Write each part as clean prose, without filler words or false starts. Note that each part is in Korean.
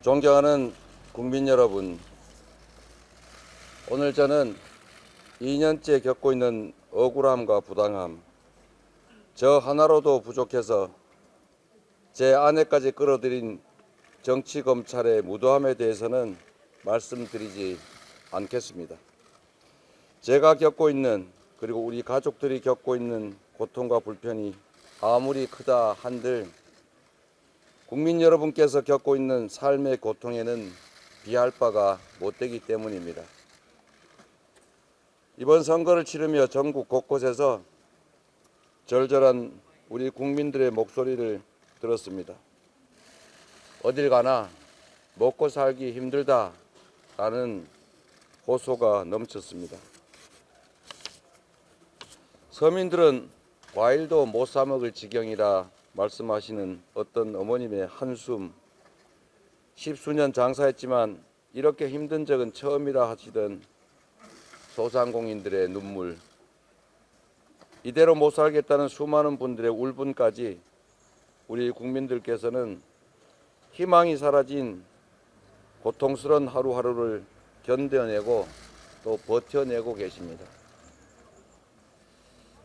존경하는 국민 여러분, 오늘 저는 2년째 겪고 있는 억울함과 부당함, 저 하나로도 부족해서 제 아내까지 끌어들인 정치검찰의 무도함에 대해서는 말씀드리지 않겠습니다. 제가 겪고 있는, 그리고 우리 가족들이 겪고 있는 고통과 불편이 아무리 크다 한들 국민 여러분께서 겪고 있는 삶의 고통에는 비할 바가 못되기 때문입니다. 이번 선거를 치르며 전국 곳곳에서 절절한 우리 국민들의 목소리를 들었습니다. 어딜 가나 먹고 살기 힘들다라는 호소가 넘쳤습니다. 서민들은 과일도 못 사 먹을 지경이라 말씀하시는 어떤 어머님의 한숨, 십수년 장사했지만 이렇게 힘든 적은 처음이라 하시던 소상공인들의 눈물, 이대로 못 살겠다는 수많은 분들의 울분까지 우리 국민들께서는 희망이 사라진 고통스러운 하루하루를 견뎌내고 또 버텨내고 계십니다.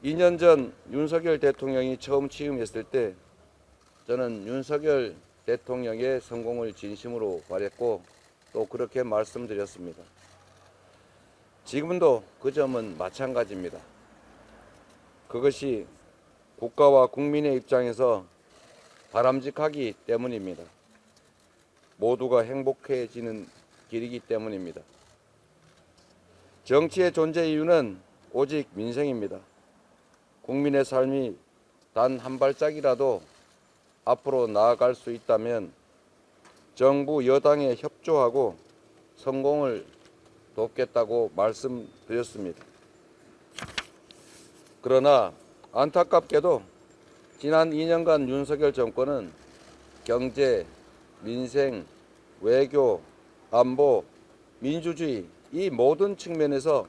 2년 전 윤석열 대통령이 처음 취임했을 때 저는 윤석열 대통령의 성공을 진심으로 바랬고 또 그렇게 말씀드렸습니다. 지금도 그 점은 마찬가지입니다. 그것이 국가와 국민의 입장에서 바람직하기 때문입니다. 모두가 행복해지는 길이기 때문입니다. 정치의 존재 이유는 오직 민생입니다. 국민의 삶이 단 한 발짝이라도 앞으로 나아갈 수 있다면 정부 여당에 협조하고 성공을 돕겠다고 말씀드렸습니다. 그러나 안타깝게도 지난 2년간 윤석열 정권은 경제, 민생, 외교, 안보, 민주주의 이 모든 측면에서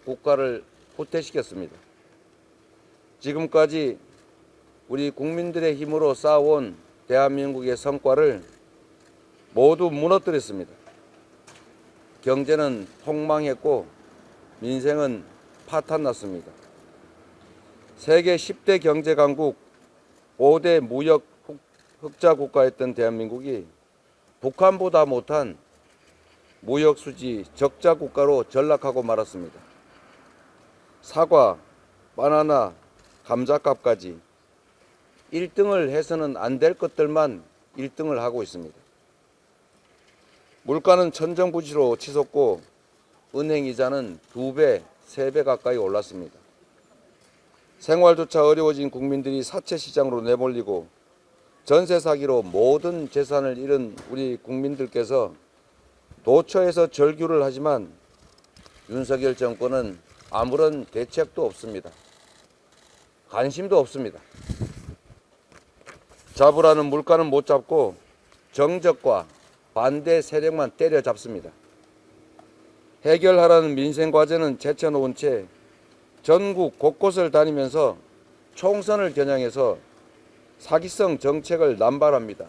국가를 후퇴시켰습니다. 지금까지 우리 국민들의 힘으로 쌓아온 대한민국의 성과를 모두 무너뜨렸습니다. 경제는 폭망했고 민생은 파탄났습니다. 세계 10대 경제 강국 5대 무역 흑자 국가였던 대한민국이 북한보다 못한 무역 수지 적자 국가로 전락하고 말았습니다. 사과, 바나나, 감자값까지 1등을 해서는 안 될 것들만 1등을 하고 있습니다. 물가는 천정부지로 치솟고 은행 이자는 2배, 3배 가까이 올랐습니다. 생활조차 어려워진 국민들이 사채 시장으로 내몰리고 전세 사기로 모든 재산을 잃은 우리 국민들께서 도처에서 절규를 하지만 윤석열 정권은 아무런 대책도 없습니다. 관심도 없습니다. 잡으라는 물가는 못 잡고 정적과 반대 세력만 때려잡습니다. 해결하라는 민생 과제는 제쳐놓은 채 전국 곳곳을 다니면서 총선을 겨냥해서 사기성 정책을 남발합니다.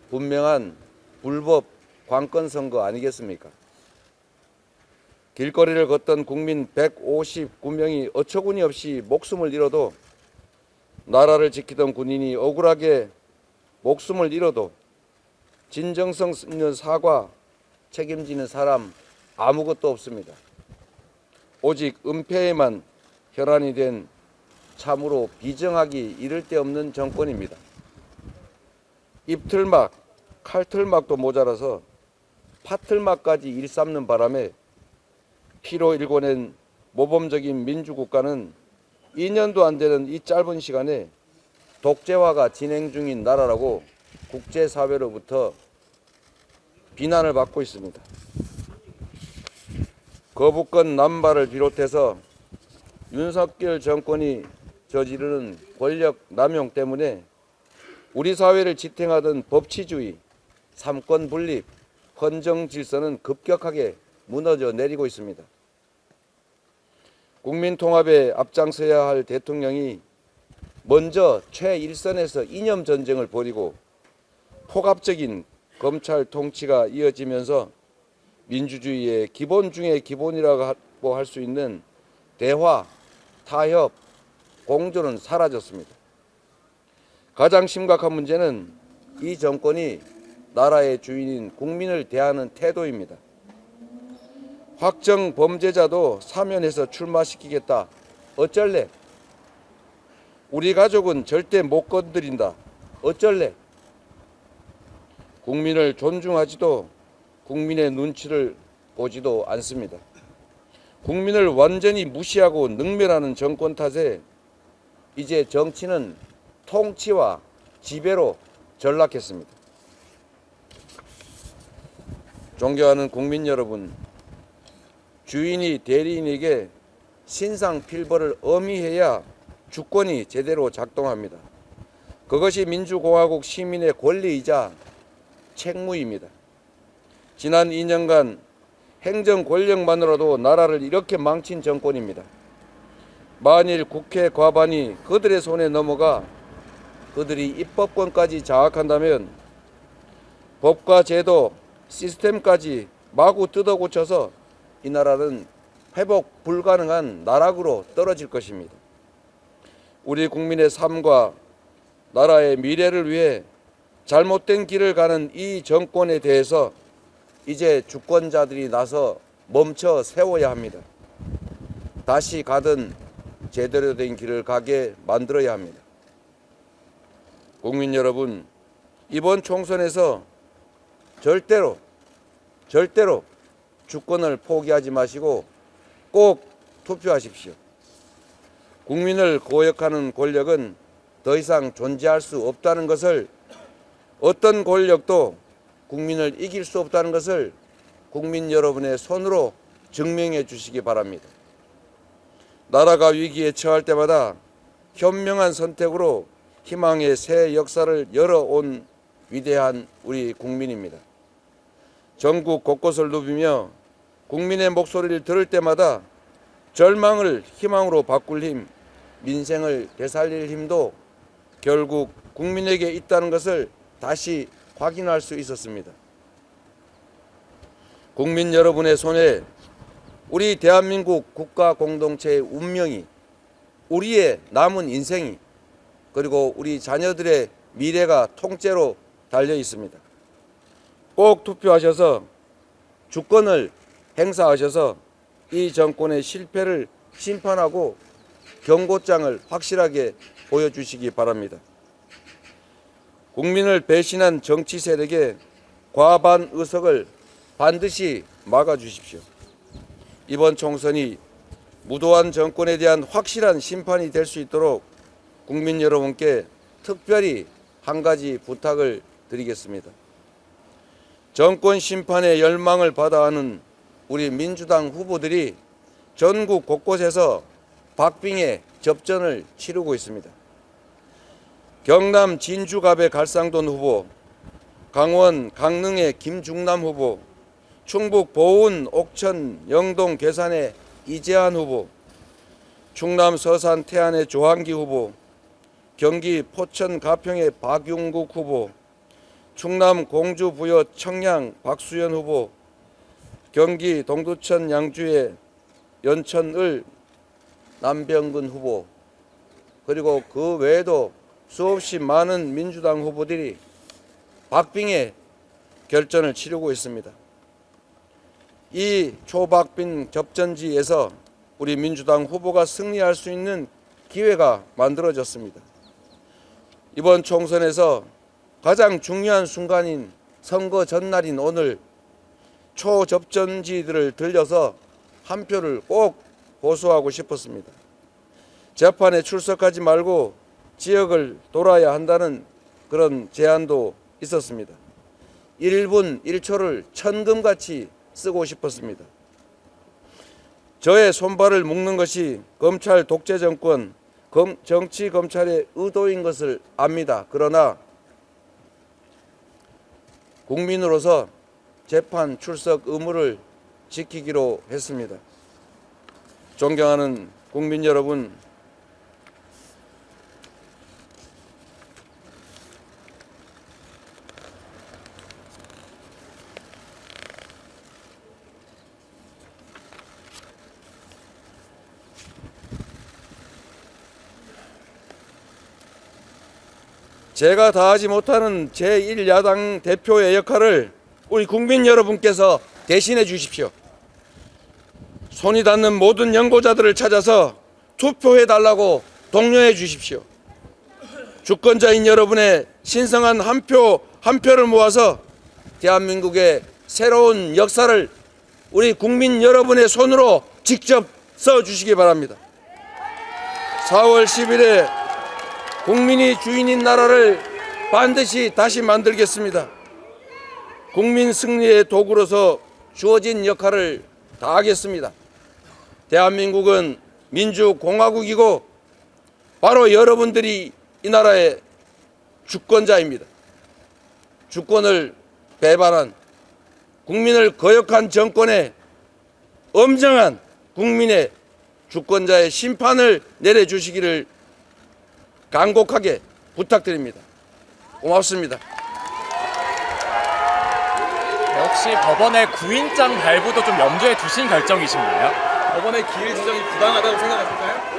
분명한 불법 관권 선거 아니겠습니까? 길거리를 걷던 국민 159명이 어처구니 없이 목숨을 잃어도, 나라를 지키던 군인이 억울하게 목숨을 잃어도 진정성 있는 사과 책임지는 사람 아무것도 없습니다. 오직 은폐에만 혈안이 된 참으로 비정하기 이를 데 없는 정권입니다. 입틀막, 칼틀막도 모자라서 파틀막까지 일삼는 바람에 피로 일궈낸 모범적인 민주국가는 2년도 안 되는 이 짧은 시간에 독재화가 진행 중인 나라라고 국제사회로부터 비난을 받고 있습니다. 거부권 남발을 비롯해서 윤석열 정권이 저지르는 권력 남용 때문에 우리 사회를 지탱하던 법치주의, 삼권 분립, 헌정 질서는 급격하게 무너져 내리고 있습니다. 국민 통합에 앞장서야 할 대통령이 먼저 최일선에서 이념 전쟁을 벌이고 폭압적인 검찰 통치가 이어지면서 민주주의의 기본 중의 기본이라고 할 수 있는 대화, 타협, 공존은 사라졌습니다. 가장 심각한 문제는 이 정권이 나라의 주인인 국민을 대하는 태도입니다. 확정 범죄자도 사면해서 출마시키겠다. 어쩔래? 우리 가족은 절대 못 건드린다. 어쩔래? 국민을 존중하지도 국민의 눈치를 보지도 않습니다. 국민을 완전히 무시하고 능멸하는 정권 탓에 이제 정치는 통치와 지배로 전락했습니다. 존경하는 국민 여러분, 주인이 대리인에게 신상필벌을 엄히해야 주권이 제대로 작동합니다. 그것이 민주공화국 시민의 권리이자 책무입니다. 지난 2년간 행정 권력만으로도 나라를 이렇게 망친 정권입니다. 만일 국회 과반이 그들의 손에 넘어가 그들이 입법권까지 장악한다면 법과 제도, 시스템까지 마구 뜯어고쳐서 이 나라는 회복 불가능한 나락으로 떨어질 것입니다. 우리 국민의 삶과 나라의 미래를 위해 잘못된 길을 가는 이 정권에 대해서 이제 주권자들이 나서 멈춰 세워야 합니다. 다시 가든 제대로 된 길을 가게 만들어야 합니다. 국민 여러분, 이번 총선에서 절대로 주권을 포기하지 마시고 꼭 투표하십시오. 국민을 고역하는 권력은 더 이상 존재할 수 없다는 것을, 어떤 권력도 국민을 이길 수 없다는 것을 국민 여러분의 손으로 증명해 주시기 바랍니다. 나라가 위기에 처할 때마다 현명한 선택으로 희망의 새 역사를 열어온 위대한 우리 국민입니다. 전국 곳곳을 누비며 국민의 목소리를 들을 때마다 절망을 희망으로 바꿀 힘, 민생을 되살릴 힘도 결국 국민에게 있다는 것을 다시 확인할 수 있었습니다. 국민 여러분의 손에 우리 대한민국 국가 공동체의 운명이, 우리의 남은 인생이, 그리고 우리 자녀들의 미래가 통째로 달려 있습니다. 꼭 투표하셔서 주권을 행사하셔서 이 정권의 실패를 심판하고 경고장을 확실하게 보여주시기 바랍니다. 국민을 배신한 정치 세력의 과반 의석을 반드시 막아주십시오. 이번 총선이 무도한 정권에 대한 확실한 심판이 될 수 있도록 국민 여러분께 특별히 한 가지 부탁을 드리겠습니다. 정권 심판의 열망을 받아하는 우리 민주당 후보들이 전국 곳곳에서 박빙의 접전을 치르고 있습니다. 경남 진주갑의 갈상돈 후보, 강원 강릉의 김중남 후보, 충북 보은 옥천 영동 괴산의 이재한 후보, 충남 서산 태안의 조한기 후보, 경기 포천 가평의 박용국 후보, 충남 공주 부여 청양 박수현 후보, 경기 동두천 양주의 연천을 남병근 후보, 그리고 그 외에도 수없이 많은 민주당 후보들이 박빙의 결전을 치르고 있습니다. 이 초박빙 접전지에서 우리 민주당 후보가 승리할 수 있는 기회가 만들어졌습니다. 이번 총선에서 가장 중요한 순간인 선거 전날인 오늘 초접전지들을 들려서 한 표를 꼭 호소하고 싶었습니다. 재판에 출석하지 말고 지역을 돌아야 한다는 그런 제안도 있었습니다. 1분 1초를 천금같이 쓰고 싶었습니다. 저의 손발을 묶는 것이 검찰 독재 정권, 정치 검찰의 의도인 것을 압니다. 그러나 국민으로서 재판 출석 의무를 지키기로 했습니다. 존경하는 국민 여러분, 제가 다하지 못하는 제1야당 대표의 역할을 우리 국민 여러분께서 대신해 주십시오. 손이 닿는 모든 연고자들을 찾아서 투표해 달라고 독려해 주십시오. 주권자인 여러분의 신성한 한 표 한 표를 모아서 대한민국의 새로운 역사를 우리 국민 여러분의 손으로 직접 써 주시기 바랍니다. 4월 10일에 국민이 주인인 나라를 반드시 다시 만들겠습니다. 국민 승리의 도구로서 주어진 역할을 다하겠습니다. 대한민국은 민주공화국이고 바로 여러분들이 이 나라의 주권자입니다. 주권을 배반한 국민을 거역한 정권에 엄정한 국민의 주권자의 심판을 내려주시기를 간곡하게 부탁드립니다. 고맙습니다. 혹시 법원의 구인장 발부도 좀 염두에 두신 결정이신가요? 법원의 기일 지정이 부당하다고 생각하실까요?